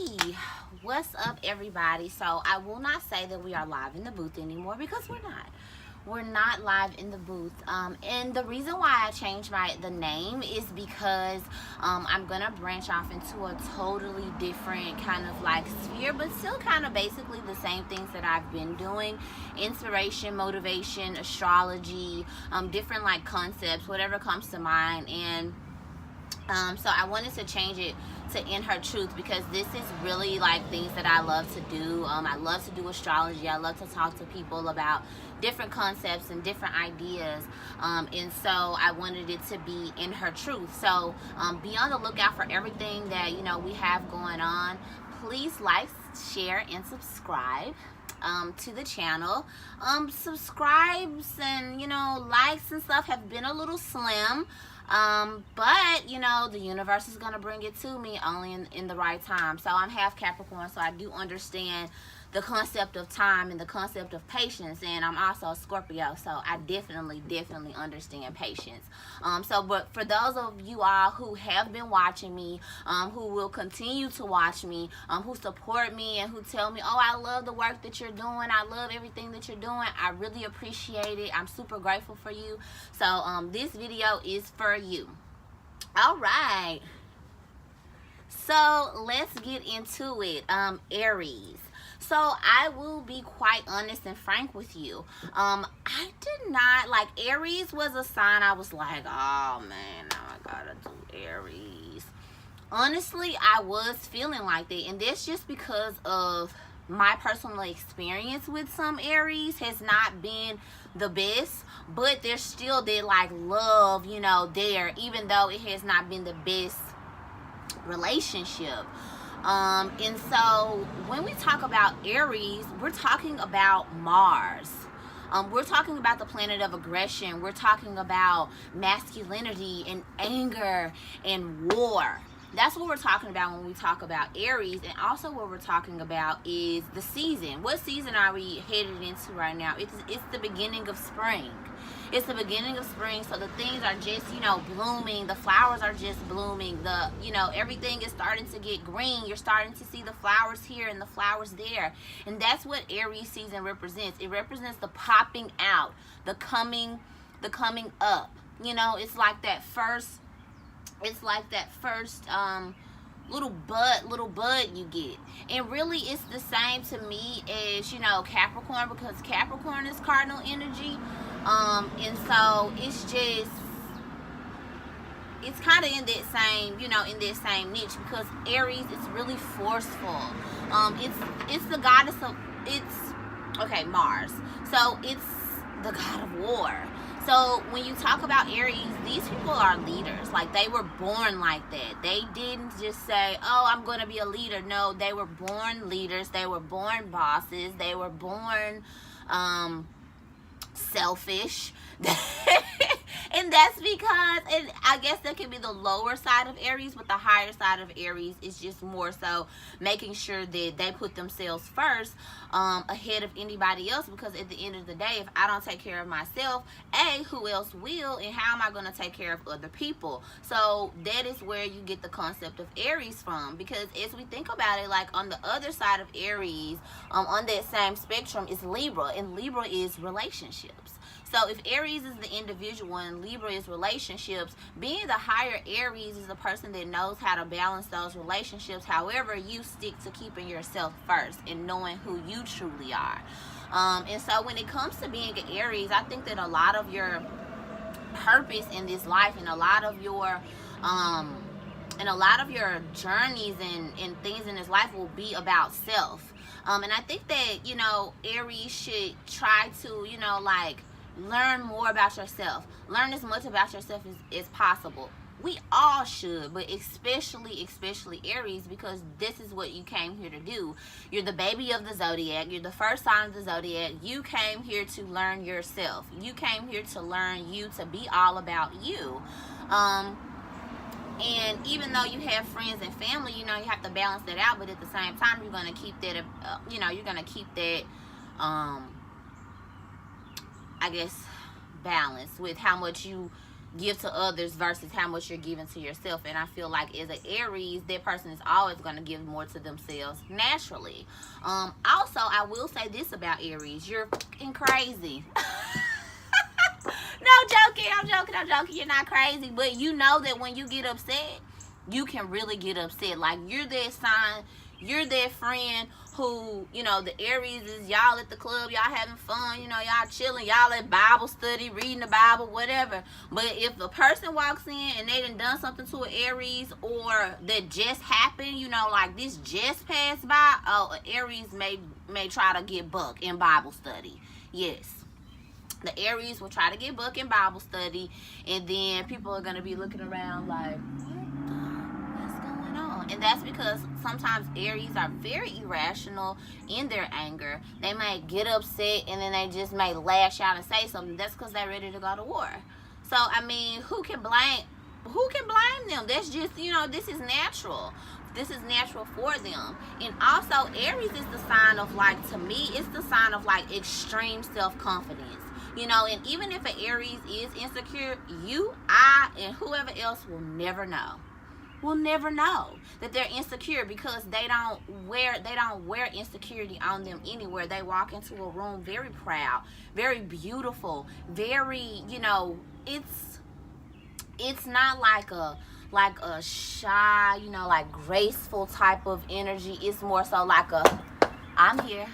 Hey, what's up, everybody? So I will not say that we are live in the booth anymore because we're not. We're not live in the booth. And the reason why I changed the name is because I'm gonna branch off into a totally different kind of like sphere, but still kind of basically the same things that I've been doing: inspiration, motivation, astrology, different like concepts, whatever comes to mind. And so I wanted to change it to In Her Truth because this is really like things that I love to do. I love to do astrology. I love to talk to people about different concepts and different ideas. And so I wanted it to be In Her Truth. So be on the lookout for everything that, you know, we have going on. Please like, share, and subscribe to the channel. Subscribes and, you know, likes and stuff have been a little slim. But you know, the universe is gonna bring it to me only in the right time. So I'm half Capricorn, so I do understand the concept of time and the concept of patience, and I'm also a Scorpio, so I definitely understand patience. But for those of you all who have been watching me, who will continue to watch me, who support me and who tell me, oh, I love the work that you're doing, I love everything that you're doing, I really appreciate it. I'm super grateful for you. So this video is for you. All right, so let's get into it. Aries. So I will be quite honest and frank with you. I did not like Aries. Was a sign I was like, oh man, now I gotta do Aries. Honestly, I was feeling like that, and that's just because of my personal experience with some Aries has not been the best, but there's still that like love, you know, there, even though it has not been the best relationship. And so when we talk about Aries, we're talking about Mars. We're talking about the planet of aggression. We're talking about masculinity and anger and war. That's what we're talking about when we talk about Aries. And also what we're talking about is the season. What season are we headed into right now? It's the beginning of spring. It's the beginning of spring, so the things are just, you know, blooming. The flowers are just blooming. You know, everything is starting to get green. You're starting to see the flowers here and the flowers there. And that's what Aries season represents. It represents the popping out, the coming up. You know, it's like that first little bud you get. And really it's the same to me as, you know, Capricorn, because Capricorn is cardinal energy. And so it's kind of in that same, you know, in that same niche, because Aries is really forceful. It's the goddess of, Mars. So it's the god of war. So when you talk about Aries, these people are leaders. Like, they were born like that. They didn't just say, oh, I'm going to be a leader. No, they were born leaders. They were born bosses. They were born selfish. And that's because, and I guess that could be the lower side of Aries, but the higher side of Aries is just more so making sure that they put themselves first, ahead of anybody else, because at the end of the day, if I don't take care of myself, who else will, and how am I going to take care of other people? So that is where you get the concept of Aries from, because as we think about it, like on the other side of Aries, on that same spectrum is Libra, and Libra is relationships. So if Aries is the individual and Libra is relationships, being the higher Aries is the person that knows how to balance those relationships. However, you stick to keeping yourself first and knowing who you truly are. And so when it comes to being an Aries, I think that a lot of your purpose in this life and a lot of your journeys and things in this life will be about self. And I think that, you know, Aries should try to, you know, like, learn more about yourself. Learn as much about yourself as possible. We all should, but especially Aries, because this is what you came here to do. You're the baby of the zodiac. You're the first sign of the zodiac. You came here to learn yourself. You came here to learn you, to be all about you. And even though you have friends and family, you know, you have to balance that out, but at the same time, you're going to keep that, I guess, balance with how much you give to others versus how much you're giving to yourself. And I feel like as an Aries, that person is always going to give more to themselves naturally. Also, I will say this about Aries: you're fucking crazy. No, I'm joking. You're not crazy, but you know that when you get upset, you can really get upset. Like, you're that sign, you're that friend who, you know, the Aries is y'all at the club, y'all having fun, you know, y'all chilling, y'all at Bible study, reading the Bible, whatever. But if a person walks in and they done something to an Aries, or that just happened, you know, like this just passed by, oh, an Aries may try to get buck in Bible study. Yes. The Aries will try to get buck in Bible study, and then people are going to be looking around like, what's going on? And that's because sometimes Aries are very irrational in their anger. They might get upset, and then they just may lash out and say something. That's because they're ready to go to war. So, I mean, who can blame them? That's just, you know, this is natural. This is natural for them. And also, Aries is the sign of, like, to me, it's the sign of, like, extreme self-confidence. You know, and even if an Aries is insecure, you, I, and whoever else will never know. Will never know that they're insecure, because they don't wear insecurity on them anywhere. They walk into a room very proud, very beautiful, very, you know, it's not like a shy, you know, like graceful type of energy. It's more so like a, I'm here,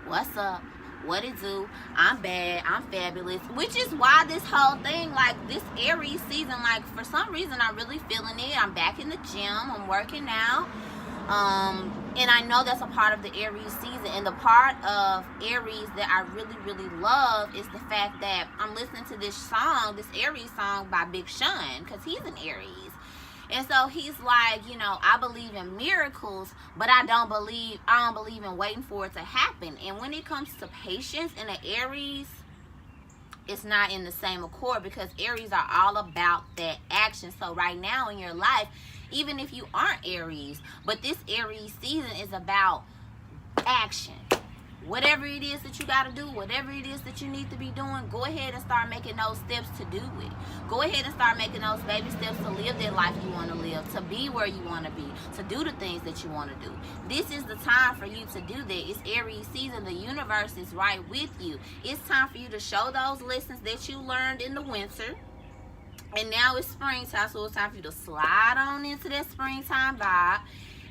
what's up, what it do, I'm bad, I'm fabulous. Which is why this whole thing, like this Aries season, like for some reason I'm really feeling it. I'm back in the gym, I'm working out, and I know that's a part of the Aries season. And the part of Aries that I really, really love is the fact that I'm listening to this song, this Aries song by Big Sean, because he's an Aries. And so he's like, you know, I believe in miracles, but I don't believe in waiting for it to happen. And when it comes to patience in an Aries, it's not in the same accord, because Aries are all about that action. So right now in your life, even if you aren't Aries, but this Aries season is about action. Whatever it is that you got to do, whatever it is that you need to be doing, go ahead and start making those steps to do it. Go ahead and start making those baby steps to live that life you want to live, to be where you want to be, to do the things that you want to do. This is the time for you to do that. It's Aries season. The universe is right with you. It's time for you to show those lessons that you learned in the winter. And now it's springtime, so it's time for you to slide on into that springtime vibe.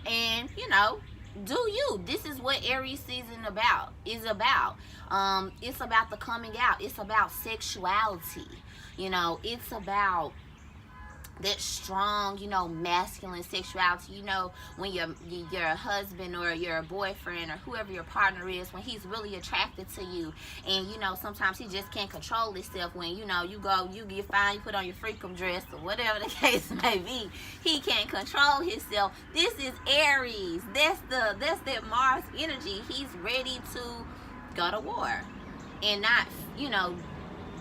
And, you know, do you. This is what Aries season is about. It's about the coming out. It's about sexuality. You know, it's about that strong, you know, masculine sexuality. You know, when your husband or your boyfriend or whoever your partner is, when he's really attracted to you, and you know, sometimes he just can't control himself. When, you know, you get fine, you put on your freakum dress or whatever the case may be, he can't control himself. This is Aries. That's that Mars energy. He's ready to go to war, and not, you know,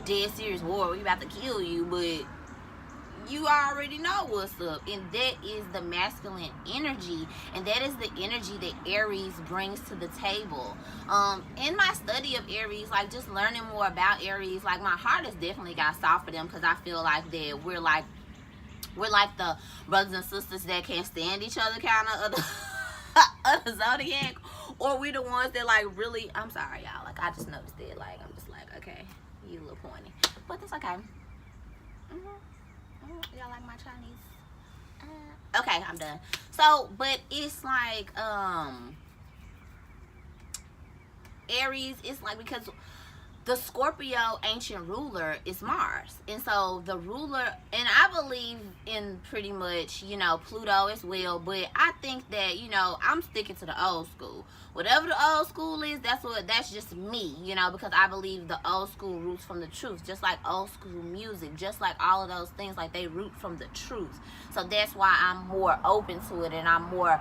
dead serious war, we about to kill you, but you already know what's up. And that is the masculine energy, and that is the energy that Aries brings to the table. In my study of Aries, like just learning more about Aries, like my heart has definitely got soft for them, because I feel like that we're like the brothers and sisters that can't stand each other kind of the zodiac, or we the ones that like really, I'm sorry y'all, like I just noticed that, like I'm just like, okay, you a little pointy, but that's okay. Y'all like my Chinese? Okay, I'm done. So, but it's like Aries, it's like, because the Scorpio ancient ruler is Mars, and so the ruler, and I believe in pretty much, you know, Pluto as well, but I think that, you know, I'm sticking to the old school. Whatever the old school is, that's just me, you know, because I believe the old school roots from the truth, just like old school music, just like all of those things, like they root from the truth. So that's why I'm more open to it, and I'm more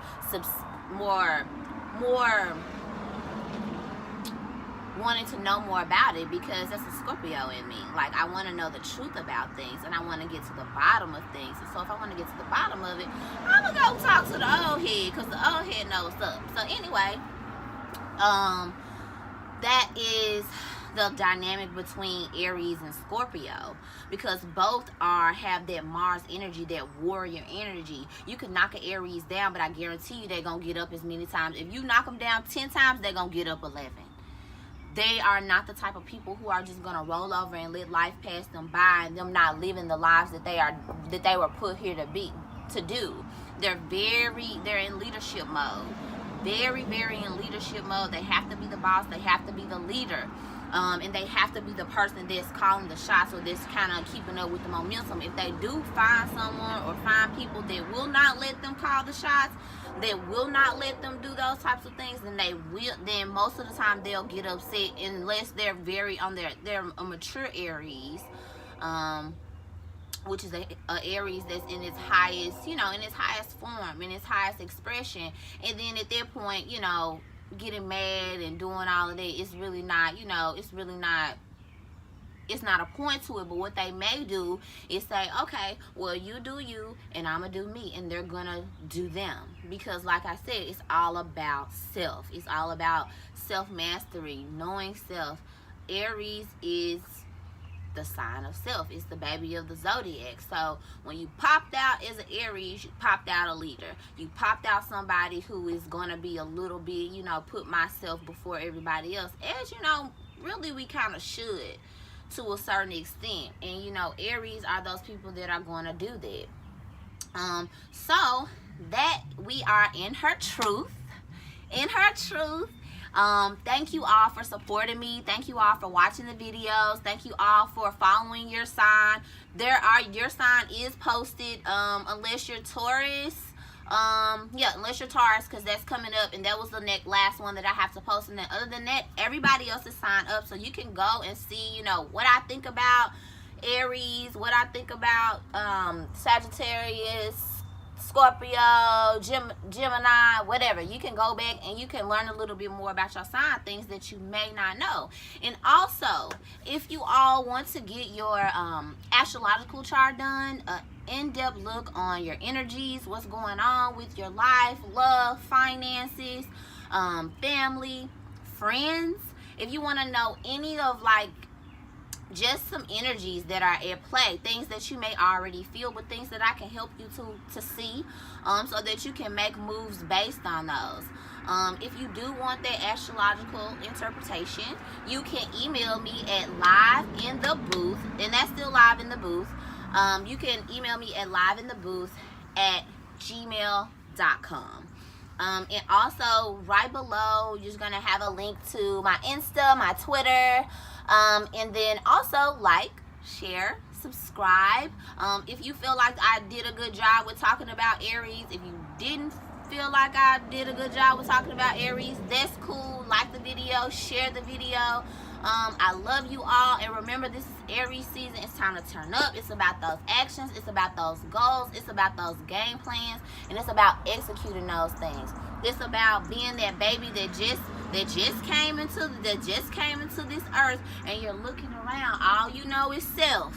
wanting to know more about it, because that's a Scorpio in me. Like, I want to know the truth about things, and I want to get to the bottom of things. And so if I want to get to the bottom of it, I'm gonna go talk to the old head, because the old head knows what's up. So anyway, that is the dynamic between Aries and Scorpio, because both have that Mars energy, that warrior energy. You can knock an Aries down, but I guarantee you they're gonna get up as many times. If you knock them down 10 times, they're gonna get up 11. They are not the type of people who are just gonna roll over and let life pass them by and them not living the lives that they were put here to do. They're in leadership mode. Very in leadership mode. They have to be the boss. They have to be the leader. And they have to be the person that's calling the shots, or that's kind of keeping up with the momentum. If they do find someone or find people that will not let them call the shots, that will not let them do those types of things, then most of the time they'll get upset, unless they're they're a mature Aries, which is a Aries that's in its highest, in its highest form, in its highest expression. And then at that point, getting mad and doing all of that, it's really not, it's not a point to it. But what they may do is say, okay, well, you do you and I'm gonna do me, and they're gonna do them. Because like I said, it's all about self. It's all about self-mastery, knowing self. Aries is the sign of self. It's the baby of the zodiac. So when you popped out as an Aries, you popped out a leader. You popped out somebody who is going to be a little bit, put myself before everybody else. As really we kind of should, to a certain extent. And Aries are those people that are going to do that. So that we are in her truth. Thank you all for supporting me. Thank you all for watching the videos. Thank you all for following your sign. Your sign is posted, unless you're Taurus. Unless you're Taurus, because that's coming up, and that was the last one that I have to post. And then other than that, everybody else is signed up, so you can go and see, what I think about Aries, what I think about Sagittarius, Scorpio, Gemini, whatever. You can go back and you can learn a little bit more about your sign, things that you may not know. And also, if you all want to get your astrological chart done, in-depth look on your energies, what's going on with your life, love, finances, family, friends, if you want to know any of just some energies that are at play, things that you may already feel, but things that I can help you to see, so that you can make moves based on those. If you do want that astrological interpretation, you can email me at LiveInTheBoothe, and that's still LiveInTheBoothe. You can email me at LiveInTheBoothe@gmail.com. And also right below, you're just gonna have a link to my Insta, my Twitter, and then also share, subscribe. If you feel like I did a good job with talking about Aries, if you didn't feel like I did a good job with talking about Aries, that's cool. Like the video, share the video. I love you all, and remember, this is Aries season. It's time to turn up. It's about those actions. It's about those goals. It's about those game plans, and it's about executing those things. It's about being that baby that just came into this earth, and you're looking around. All you know is self.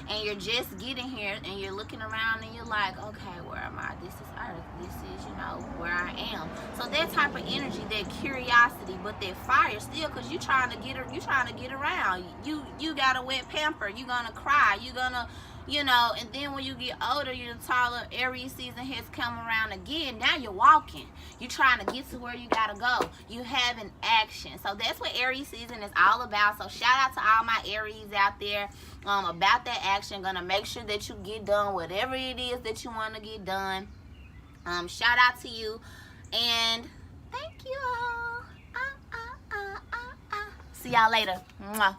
And you're just getting here, and you're looking around, and you're like, okay, where am I? This is earth. This is, where I am. So that type of energy, that curiosity, but that fire still, because you're trying to get around. You got a wet pamper. You're gonna cry. You're gonna, and then when you get older, you're taller. Aries season has come around again. Now you're walking. You're trying to get to where you gotta go. You have an action. So that's what Aries season is all about. So shout out to all my Aries out there, about that action. Gonna make sure that you get done whatever it is that you want to get done. Shout out to you, and thank you all. See y'all later. Mwah.